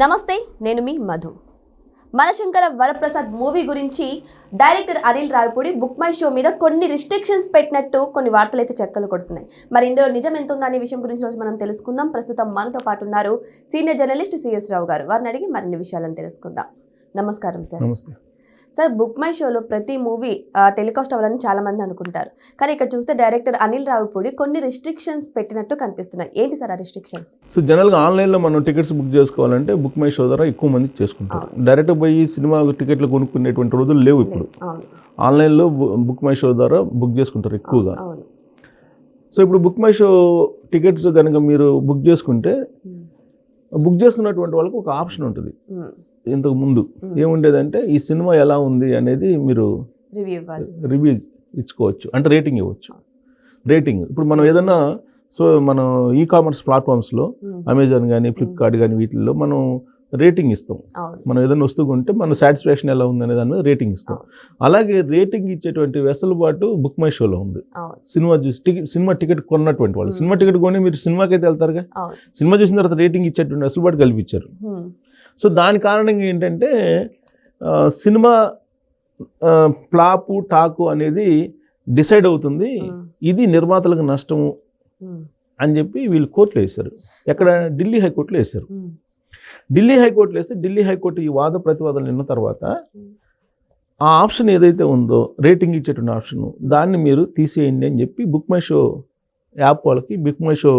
నమస్తే, నేను మీ మధు. మనశంకర వరప్రసాద్ మూవీ గురించి director Anil Ravipudi book my show మీద కొన్ని రిస్ట్రిక్షన్స్ పెట్టినట్టు కొన్ని వార్తలు అయితే చెక్కలు కొడుతున్నాయి. మరి ఇందులో నిజం ఎంత ఉందా అనే విషయం గురించి రోజు మనం తెలుసుకుందాం. ప్రస్తుతం మనతో పాటు ఉన్నారు సీనియర్ జర్నలిస్ట్ సిఎస్ రావు గారు. వారిని అడిగి మరిన్ని విషయాలను తెలుసుకుందాం. నమస్కారం సార్. నమస్తే సార్, బుక్ మై షోలో ప్రతి మూవీ టెలికాస్ట్ అవ్వాలని చాలా మంది అనుకుంటారు. కానీ ఇక్కడ చూస్తే డైరెక్టర్ అనిల్ రావిపూడి కొన్ని రిస్ట్రిక్షన్స్ పెట్టినట్టు కనిపిస్తున్నాయి. ఏంటి సార్ ఆ రిస్ట్రిక్షన్స్? సో జనరల్గా ఆన్లైన్లో మనం టికెట్స్ బుక్ చేసుకోవాలంటే బుక్ మై షో ద్వారా ఎక్కువ మంది చేసుకుంటారు. డైరెక్ట్ పోయి సినిమా టికెట్లు కొనుక్కునేటువంటి రోజులు లేవు ఇప్పుడు. ఆన్లైన్లో బుక్ మై షో ద్వారా బుక్ చేసుకుంటారు ఎక్కువగా. సో ఇప్పుడు బుక్ మై షో టికెట్స్ కనుక మీరు బుక్ చేసుకుంటే బుక్ చేసుకున్నటువంటి వాళ్ళకి ఒక ఆప్షన్ ఉంటుంది. ఇంతకు ముందు ఏముండేదంటే ఈ సినిమా ఎలా ఉంది అనేది మీరు రివ్యూ ఇచ్చుకోవచ్చు, అంటే రేటింగ్ ఇవ్వచ్చు. రేటింగ్ ఇప్పుడు మనం ఏదన్నా మనం ఈ-కామర్స్ ప్లాట్ఫామ్స్లో అమెజాన్ కానీ ఫ్లిప్కార్ట్ కానీ వీటిల్లో మనం రేటింగ్ ఇస్తాం. మనం ఏదైనా వస్తువు కొంటే మన సాటిస్ఫాక్షన్ ఎలా ఉంది అనే దాని మీద రేటింగ్ ఇస్తాం. అలాగే రేటింగ్ ఇచ్చేటువంటి వెసులుబాటు బుక్ మై షోలో ఉంది. సినిమా టికెట్ కొన్నటువంటి వాళ్ళు సినిమా టికెట్ కొని మీరు సినిమాకి అయితే వెళ్తారుగా, సినిమా చూసిన తర్వాత రేటింగ్ ఇచ్చేటువంటి వెసులుబాటు కల్పించారు. సో దాని కారణంగా ఏంటంటే సినిమా ఫ్లాపు టాకు అనేది డిసైడ్ అవుతుంది, ఇది నిర్మాతలకు నష్టము అని చెప్పి వీళ్ళు కోర్టులో వేశారు. ఎక్కడ? ఢిల్లీ హైకోర్టులో వేశారు. ఢిల్లీ హైకోర్టులో వేస్తే ఢిల్లీ హైకోర్టు ఈ వాద ప్రతివాదనలు విన్న తర్వాత ఆ ఆప్షన్ ఏదైతే ఉందో రేటింగ్ ఇచ్చేటువంటి ఆప్షన్, దాన్ని మీరు తీసేయండి అని చెప్పి బుక్ మై షో యాప్ వాళ్ళకి, బుక్ మై షో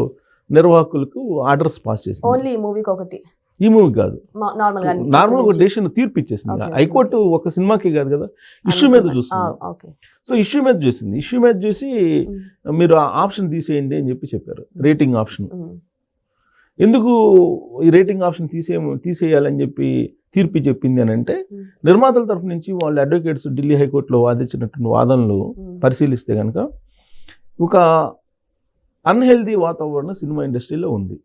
నిర్వాహకులకు ఆర్డర్స్ పాస్ చేసింది. ఓన్లీ ఈ మూవీకి ఒకటి, ఈ మూవీ కాదు, నార్మల్ ఒక డెసిషన్ తీర్పు ఇచ్చేసింది. హైకోర్టు ఒక సినిమాకి కాదు కదా, ఇష్యూ మీద చూస్తుంది. సో ఇష్యూ మీద చూసింది. ఇష్యూ మీద చూసి మీరు ఆ ఆప్షన్ తీసేయండి అని చెప్పి చెప్పారు, రేటింగ్ ఆప్షన్. ఎందుకు ఈ రేటింగ్ ఆప్షన్ తీసేయాలని చెప్పి తీర్పు చెప్పింది అని అంటే, నిర్మాతల తరఫు నుంచి వాళ్ళ అడ్వకేట్స్ ఢిల్లీ హైకోర్టులో వాదించినటువంటి వాదనలు పరిశీలిస్తే కనుక ఒక అన్హెల్దీ వాతావరణం సినిమా ఇండస్ట్రీలో ఉంది.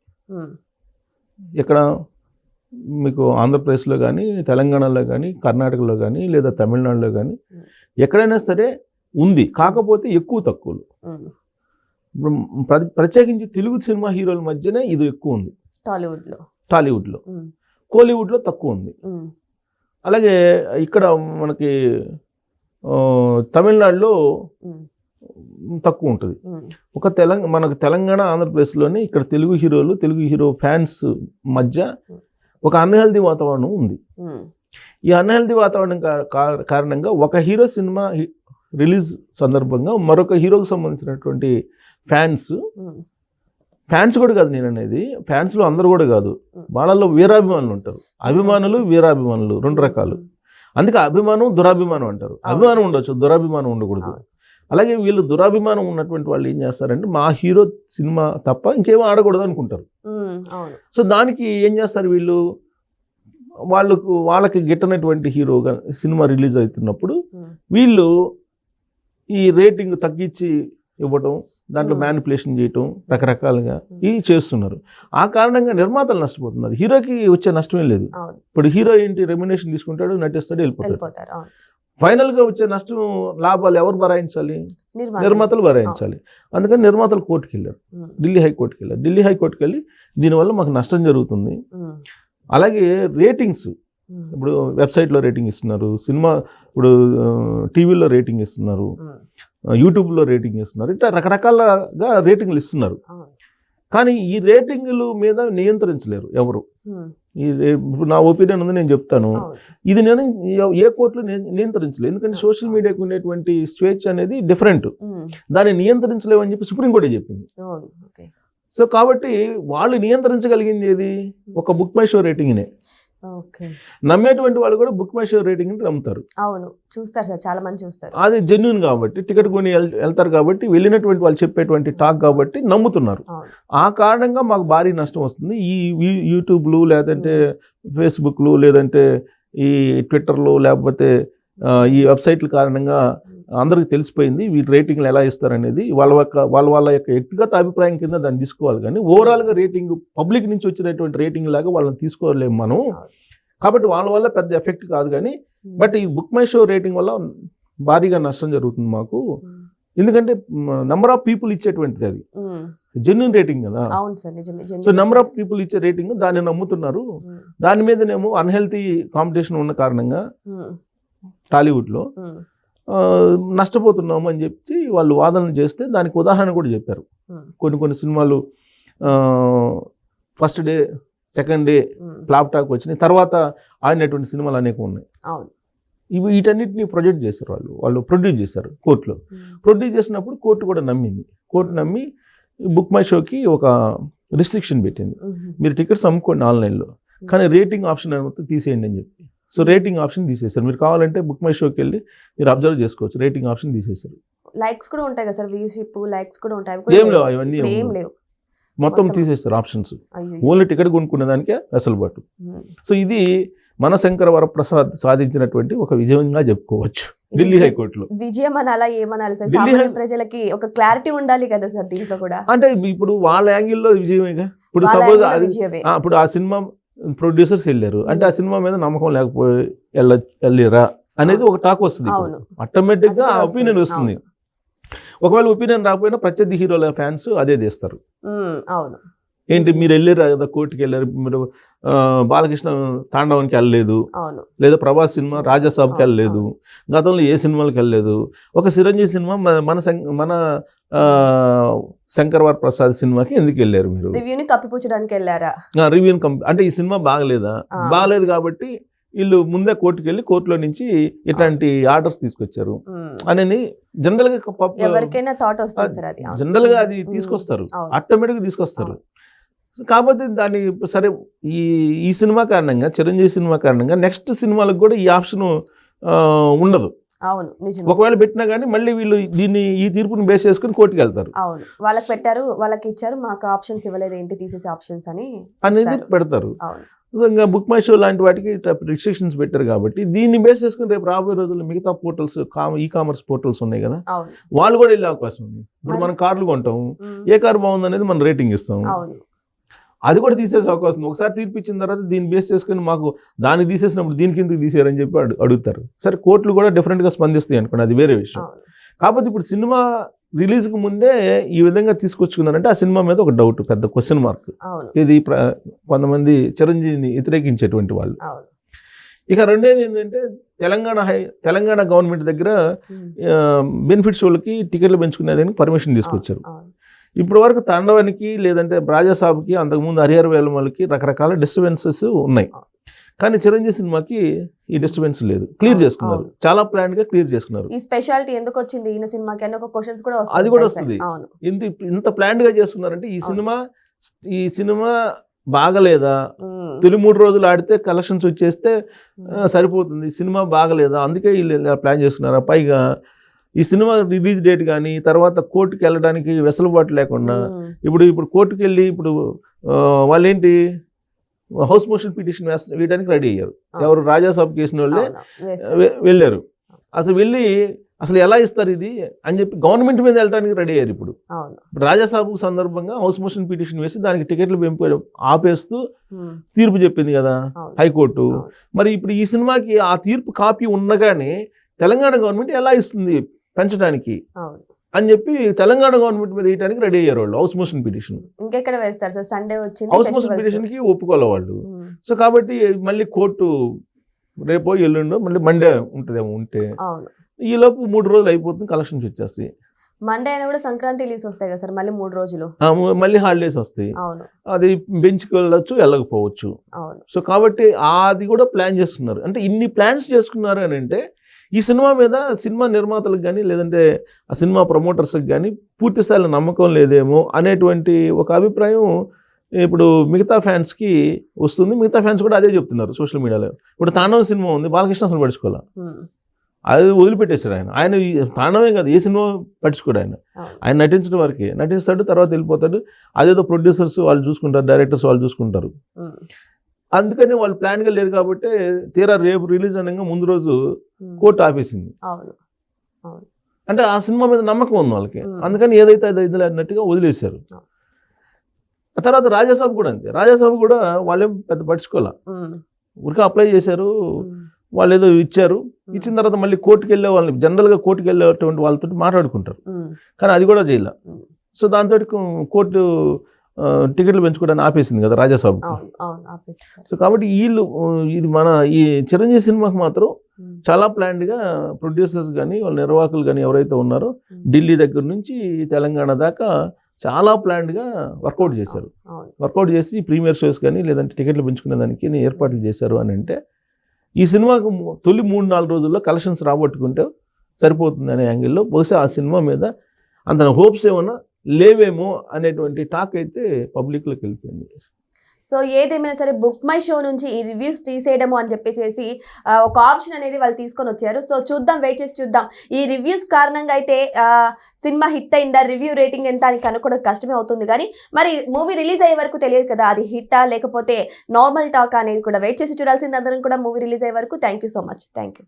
ఇక్కడ మీకు ఆంధ్రప్రదేశ్లో కానీ, తెలంగాణలో కానీ, కర్ణాటకలో కానీ, లేదా తమిళనాడులో కానీ ఎక్కడైనా సరే ఉంది. కాకపోతే ఎక్కువ తక్కువలు. ఇప్పుడు ప్రత్యేకించి తెలుగు సినిమా హీరోల మధ్యనే ఇది ఎక్కువ ఉంది. టాలీవుడ్లో కోలీవుడ్లో తక్కువ ఉంది. అలాగే ఇక్కడ మనకి తమిళనాడులో తక్కువ ఉంటుంది. మనకు తెలంగాణ, ఆంధ్రప్రదేశ్లోనే ఇక్కడ తెలుగు హీరోలు, తెలుగు హీరో ఫ్యాన్స్ మధ్య ఒక అన్హెల్దీ వాతావరణం ఉంది. ఈ అన్హెల్దీ వాతావరణం కారణంగా ఒక హీరో సినిమా రిలీజ్ సందర్భంగా మరొక హీరోకి సంబంధించినటువంటి ఫ్యాన్స్ కూడా కాదు నేను అనేది, ఫ్యాన్స్లో అందరూ కూడా కాదు, వాళ్ళలో వీరాభిమానులు ఉంటారు. అభిమానులు, వీరాభిమానులు రెండు రకాలు. అందుకే అభిమానం, దురాభిమానం అంటారు. అభిమానం ఉండొచ్చు, దురాభిమానం ఉండకూడదు. అలాగే వీళ్ళు దురాభిమానం ఉన్నటువంటి వాళ్ళు ఏం చేస్తారంటే, మా హీరో సినిమా తప్ప ఇంకేమో ఆడకూడదు అనుకుంటారు. సో దానికి ఏం చేస్తారు వీళ్ళు, వాళ్ళకి గిట్టనటువంటి హీరోగా సినిమా రిలీజ్ అవుతున్నప్పుడు వీళ్ళు ఈ రేటింగ్ తగ్గించి ఇవ్వటం, దాంట్లో మ్యానిపులేషన్ చేయటం, రకరకాలుగా ఇవి చేస్తున్నారు. ఆ కారణంగా నిర్మాతలు నష్టపోతున్నారు. హీరోకి వచ్చే నష్టమే లేదు. ఇప్పుడు హీరో ఏంటి, రెమ్యునేషన్ తీసుకుంటాడు, నటిస్తాడు, వెళ్ళిపోతాడు. ఫైనల్గా వచ్చే నష్టం, లాభాలు ఎవరు భరాయించాలి? నిర్మాతలు భరాయించాలి. అందుకని నిర్మాతలు కోర్టుకు వెళ్ళారు, ఢిల్లీ హైకోర్టుకి వెళ్ళారు. ఢిల్లీ హైకోర్టుకి వెళ్ళి దీనివల్ల మాకు నష్టం జరుగుతుంది. అలాగే రేటింగ్స్, ఇప్పుడు వెబ్సైట్లో రేటింగ్ ఇస్తున్నారు, సినిమా ఇప్పుడు టీవీలో రేటింగ్ ఇస్తున్నారు, యూట్యూబ్లో రేటింగ్ ఇస్తున్నారు, ఇట్లా రకరకాలుగా రేటింగ్లు ఇస్తున్నారు. కానీ ఈ రేటింగ్ల మీద నియంత్రించలేరు ఎవరు. ఇప్పుడు నా ఒపీనియన్ ఉంది, నేను చెప్తాను. ఇది నేను ఏ కోర్టులో నియంత్రించలేదు. ఎందుకంటే సోషల్ మీడియాకు ఉండేటువంటి స్వేచ్ఛ అనేది డిఫరెంట్, దాన్ని నియంత్రించలేమని చెప్పి సుప్రీంకోర్టే చెప్పింది. సో కాబట్టి వాళ్ళు నియంత్రించగలిగింది ఏది, ఒక బుక్ మై షో రేటింగ్నే. నమ్మేటువంటి వాళ్ళు కూడా బుక్ మై షో రేటింగ్ నమ్ముతారు. అవును, చూస్తారు సార్, చాలా మంది చూస్తారు. అది జెన్యూన్ కాబట్టి, టికెట్ కొని వెళ్తారు కాబట్టి, వెళ్ళినటువంటి వాళ్ళు చెప్పేటువంటి టాక్ కాబట్టి నమ్ముతున్నారు. ఆ కారణంగా మాకు భారీ నష్టం వస్తుంది. ఈ యూట్యూబ్లు, లేదంటే ఫేస్బుక్లు, లేదంటే ఈ ట్విట్టర్లు, లేకపోతే ఈ వెబ్సైట్ల కారణంగా అందరికి తెలిసిపోయింది వీళ్ళు రేటింగ్లు ఎలా ఇస్తారనేది. వాళ్ళ యొక్క వ్యక్తిగత అభిప్రాయం కింద దాన్ని తీసుకోవాలి. కానీ ఓవరాల్గా రేటింగ్ పబ్లిక్ నుంచి వచ్చినటువంటి రేటింగ్ లాగా వాళ్ళని తీసుకోలేము మనం. కాబట్టి వాళ్ళ వల్ల పెద్ద ఎఫెక్ట్ కాదు. కానీ బట్ ఈ బుక్ మై షో రేటింగ్ వల్ల భారీగా నష్టం జరుగుతుంది మాకు. ఎందుకంటే నెంబర్ ఆఫ్ పీపుల్ ఇచ్చేటువంటిది అది జెన్యున్ రేటింగ్ కదా. అవును సార్ నిజమే. సో నెంబర్ ఆఫ్ పీపుల్ ఇచ్చే రేటింగ్ దాన్ని నమ్ముతున్నారు. దాని మీదనేమో అన్హెల్తీ కాంపిటీషన్ ఉన్న కారణంగా టాలీవుడ్లో నష్టపోతున్నాము అని చెప్పి వాళ్ళు వాదనలు చేస్తే దానికి ఉదాహరణ కూడా చెప్పారు. కొన్ని సినిమాలు first day second day flop talk వచ్చినాయి, తర్వాత ఆడినటువంటి సినిమాలు అనేక ఉన్నాయి. వీటన్నిటిని ప్రొజెక్ట్ చేశారు వాళ్ళు ప్రొడ్యూస్ చేశారు కోర్టులో. ప్రొడ్యూస్ చేసినప్పుడు కోర్టు కూడా నమ్మింది. కోర్టు నమ్మి బుక్ మై షోకి ఒక రిస్ట్రిక్షన్ పెట్టింది, మీరు టికెట్స్ అమ్ముకోండి ఆన్లైన్లో, కానీ రేటింగ్ ఆప్షన్ మొత్తం తీసేయండి అని చెప్పి. సో రేటింగ్ ఆప్షన్ తీసేశారు. మీరు కావాలంటే బుక్ మై షోకి వెళ్ళి మీరు అబ్జర్వ్ చేసుకోవచ్చు, రేటింగ్ ఆప్షన్ తీసేశారు. లైక్స్ కూడా ఉంటాయి కదా సార్, వ్యూషిప్ లైక్స్ కూడా ఉంటాయి. ఏం లేవు, అవన్నీ ఏం లేవు, మొత్తం తీసేస్తారు ఆప్షన్స్. ఓన్లీ టికెట్ కొనుక్కునే దానికే వెసులుబాటు. సో ఇది మనశంకర వరప్రసాద్ సాధించినటువంటి ఒక విజయంగా చెప్పుకోవచ్చు ఢిల్లీ హైకోర్టులో. విజయం అనాలా ఏమనాలి సార్, సామాన్య ప్రజలకి ఒక క్లారిటీ ఉండాలి కదా సార్ దీంట్లో కూడా. అంటే ఇప్పుడు వాళ్ళ యాంగిల్లో విజయమేగా. ఇప్పుడు సపోజ్ ఇప్పుడు ఆ సినిమా ప్రొడ్యూసర్స్ వెళ్ళారు అంటే ఆ సినిమా మీద నమ్మకం లేకపోయి వెళ్ళిరా అనేది ఒక టాక్ వస్తుంది. ఆటోమేటిక్ గా ఆ ఒపీనియన్ వస్తుంది. ఒకవేళ ఒపీనియన్ రాకపోయినా ప్రత్యర్థి హీరోల ఫ్యాన్స్ అదే తీస్తారు. ఏంటి మీరు వెళ్ళారు కదా కోర్టుకి వెళ్ళారు, మీరు బాలకృష్ణ తాండవానికి వెళ్ళలేదు, లేదా ప్రభాస్ సినిమా రాజాసాబ్కి వెళ్ళలేదు, గతంలో ఏ సినిమాలకు వెళ్ళలేదు, ఒక చిరంజీవి సినిమా మన శంకర్ వరప్రసాద్ సినిమాకి ఎందుకు వెళ్ళారు, మీరు రివ్యూని కప్పిపుచ్చడానికి వెళ్ళారా, రివ్యూని అంటే ఈ సినిమా బాగలేదు కాబట్టి వీళ్ళు ముందే కోర్టుకి వెళ్ళి కోర్టులో నుంచి ఇట్లాంటి ఆర్డర్స్ తీసుకొచ్చారు అని జనరల్ గా అది తీసుకొస్తారు, ఆటోమేటిక్ గా తీసుకొస్తారు. కాకపోతే దాన్ని సరే ఈ సినిమా కారణంగా, చిరంజీవి సినిమా కారణంగా నెక్స్ట్ సినిమాలకు కూడా ఈ ఆప్షన్ ఉండదు. ఒకవేళ పెట్టినా కానీ మళ్ళీ వీళ్ళు ఈ తీర్పుని బేస్ చేసుకుని కోర్టుకి వెళ్తారు. వాళ్ళకి పెట్టారు, వాళ్ళకి ఇచ్చారు, మాకు ఆప్షన్స్ ఇవ్వలేదు, ఏంటి తీసేసే ఆప్షన్స్ అనేది పెడతారు. ఇంకా బుక్ మై షో లాంటి వాటికి రిస్ట్రిక్షన్స్ పెట్టారు కాబట్టి దీన్ని బేస్ చేసుకుని రేపు రాబోయే రోజుల్లో మిగతా పోర్టల్స్, ఈ కామర్స్ పోర్టల్స్ ఉన్నాయి కదా, వాళ్ళు కూడా వెళ్ళే అవకాశం ఉంది. ఇప్పుడు మనం కార్లు కొంటాము, ఏ కారు బాగుంది అనేది మనం రేటింగ్ ఇస్తాము, అది కూడా తీసేసే అవకాశం ఉంది. ఒకసారి తీర్పు ఇచ్చిన తర్వాత దీన్ని బేస్ చేసుకుని మాకు దాన్ని తీసేసినప్పుడు దీనికి ఎందుకు తీసారని చెప్పి అడుగుతారు. సరే కోర్టులు కూడా డిఫరెంట్గా స్పందిస్తాయి అనుకోండి, అది వేరే విషయం. కాకపోతే ఇప్పుడు సినిమా రిలీజ్కి ముందే ఈ విధంగా తీసుకొచ్చుకున్నారంటే ఆ సినిమా మీద ఒక డౌట్, పెద్ద క్వశ్చన్ మార్క్. ఇది కొంతమంది చిరంజీవిని వ్యతిరేకించేటువంటి వాళ్ళు. ఇక రెండేది ఏంటంటే తెలంగాణ గవర్నమెంట్ దగ్గర బెనిఫిట్స్ వాళ్ళకి టికెట్లు పెంచుకునేదానికి పర్మిషన్ తీసుకొచ్చారు. ఇప్పటి వరకు తాండవానికి లేదంటే రాజాసాబ్కి, అంతకుముందు హరిహర వేలమలకి రకరకాల డిస్టర్బెన్సెస్ ఉన్నాయి, కానీ చిరంజీవి సినిమాకి ఈ డిస్టర్బెన్స్ లేదు, క్లియర్ చేసుకున్నారు, చాలా ప్లాన్ గా క్లియర్ చేసుకున్నారు. ఈ స్పెషాలిటీ ఎందుకు వచ్చింది ఈయన సినిమాకి అని ఒక క్వశ్చన్స్ కూడా వస్తాయి, అది కూడా వస్తుంది. ఇంత ప్లాన్ గా చేసుకున్నారంటే ఈ సినిమా బాగలేదా, తొలి 3 రోజులు ఆడితే కలెక్షన్స్ వచ్చేస్తే సరిపోతుంది, సినిమా బాగలేదా అందుకే వీళ్ళు ప్లాన్ చేసుకున్నారా. పైగా ఈ సినిమా రిలీజ్ డేట్ కానీ తర్వాత కోర్టుకి వెళ్ళడానికి వెసులుబాటు లేకుండా ఇప్పుడు కోర్టుకి వెళ్ళి ఇప్పుడు వాళ్ళేంటి హౌస్ మోషన్ పిటిషన్ వేయడానికి రెడీ అయ్యారు. ఎవరు రాజాసాబ్ కేసిన వాళ్ళే వెళ్ళారు. అసలు ఎలా ఇస్తారు ఇది అని చెప్పి గవర్నమెంట్ మీద వెళ్ళడానికి రెడీ అయ్యారు. ఇప్పుడు రాజాసాబ్ సందర్భంగా హౌస్ మోషన్ పిటిషన్ వేసి దానికి టికెట్లు ఆపేస్తూ తీర్పు చెప్పింది కదా హైకోర్టు. మరి ఇప్పుడు ఈ సినిమాకి ఆ తీర్పు కాపీ ఉండగానే తెలంగాణ గవర్నమెంట్ ఎలా ఇస్తుంది పెంచడానికి అని చెప్పి తెలంగాణ గవర్నమెంట్ మీద వేయడానికి రెడీ అయ్యారు వాళ్ళు హౌస్ మోషన్ పిటిషన్. ఇంకెక్కడ వేస్తారు సార్, సండే వచ్చింది హౌస్ మోషన్ పిటిషన్ కి ఒప్పుకోలే వాళ్ళు. సో కాబట్టి మళ్ళీ కోర్టు రేపో ఎల్లుండో మళ్ళీ మండే ఉంటుందేమో, ఉంటే ఈలోపు 3 రోజులు అయిపోతుంది, కలెక్షన్స్ వచ్చేస్తాయి. మండే అయినా కూడా సంక్రాంతి లీవ్స్ వస్తాయి కదా సార్, మళ్ళీ 3 రోజులు మళ్ళీ హాలిడేస్ వస్తాయి. అది బెంచ్కి వెళ్ళొచ్చు, వెళ్ళకపోవచ్చు. సో కాబట్టి అది కూడా ప్లాన్ చేస్తున్నారు. అంటే ఇన్ని ప్లాన్స్ చేసుకున్నారు అని అంటే ఈ సినిమా మీద సినిమా నిర్మాతలకు కానీ లేదంటే ఆ సినిమా ప్రమోటర్స్కి కానీ పూర్తి స్థాయిలో నమ్మకం లేదేమో అనేటువంటి ఒక అభిప్రాయం ఇప్పుడు మిగతా ఫ్యాన్స్కి వస్తుంది. మిగతా ఫ్యాన్స్ కూడా అదే చెప్తున్నారు సోషల్ మీడియాలో. ఇప్పుడు తాండవ సినిమా ఉంది, బాలకృష్ణ అసలు పడుచుకోవాలి, అది వదిలిపెట్టేశారు ఆయన తాండవే కాదు ఏ సినిమా పట్టించుకోడు ఆయన నటించడం వరకే నటిస్తాడు, తర్వాత వెళ్ళిపోతాడు. అదేదో ప్రొడ్యూసర్స్ వాళ్ళు చూసుకుంటారు, డైరెక్టర్స్ వాళ్ళు చూసుకుంటారు. అందుకని వాళ్ళు ప్లాన్గా లేరు కాబట్టి తీరా రేపు రిలీజ్ అనగా ముందు రోజు కోర్టు ఆపేసింది. అంటే ఆ సినిమా మీద నమ్మకం ఉంది వాళ్ళకి, అందుకని ఏదైతే అది అన్నట్టుగా వదిలేశారు. ఆ తర్వాత రాజాసాబ్ కూడా అంతే, రాజాసాబ్ కూడా వాళ్ళేం పెద్ద పట్టించుకోలే, ఊరికే అప్లై చేశారు, వాళ్ళు ఏదో ఇచ్చారు, ఇచ్చిన తర్వాత మళ్ళీ కోర్టుకు వెళ్ళే వాళ్ళని జనరల్గా కోర్టుకు వెళ్ళేటువంటి వాళ్ళతో మాట్లాడుకుంటారు, కానీ అది కూడా చేయాల. సో దాంతో కోర్టు టికెట్లు పెంచుకోవడానికి ఆపేసింది కదా రాజాసాబు. సో కాబట్టి వీళ్ళు ఇది మన ఈ చిరంజీవి సినిమాకి మాత్రం చాలా ప్లాన్డ్గా ప్రొడ్యూసర్స్ కానీ వాళ్ళ నిర్వాహకులు కానీ ఎవరైతే ఉన్నారో ఢిల్లీ దగ్గర నుంచి తెలంగాణ దాకా చాలా ప్లాన్డ్గా వర్కౌట్ చేశారు. వర్కౌట్ చేసి ప్రీమియర్ షోస్ కానీ లేదంటే టికెట్లు పెంచుకునే దానికి ఏర్పాట్లు చేశారు అని అంటే ఈ సినిమాకు తొలి 3-4 రోజుల్లో కలెక్షన్స్ రాబట్టుకుంటే సరిపోతుంది అనే యాంగిల్లో బహుశా ఆ సినిమా మీద అంత హోప్స్ ఏమన్నా లేవేమో అనేటువంటి టాక్ అయితే పబ్లిక్లోకి వెళ్ళిపోయింది. సో ఏదేమైనా సరే బుక్ మై షో నుంచి ఈ రివ్యూస్ తీసేయడము అని చెప్పేసి ఒక ఆప్షన్ అనేది వాళ్ళు తీసుకొని వచ్చారు. సో చూద్దాం, వెయిట్ చేసి చూద్దాం. ఈ రివ్యూస్ కారణంగా అయితే సినిమా హిట్ అయిందా, రివ్యూ రేటింగ్ ఎంత అని కనుక్కోవడం కష్టమే అవుతుంది. కానీ మరి మూవీ రిలీజ్ అయ్యే వరకు తెలియదు కదా అది హిట్టా లేకపోతే నార్మల్ టాక్ అనేది కూడా వెయిట్ చేసి చూడాల్సింది అందరం కూడా మూవీ రిలీజ్ అయ్యే వరకు. Thank you so much. Thank you.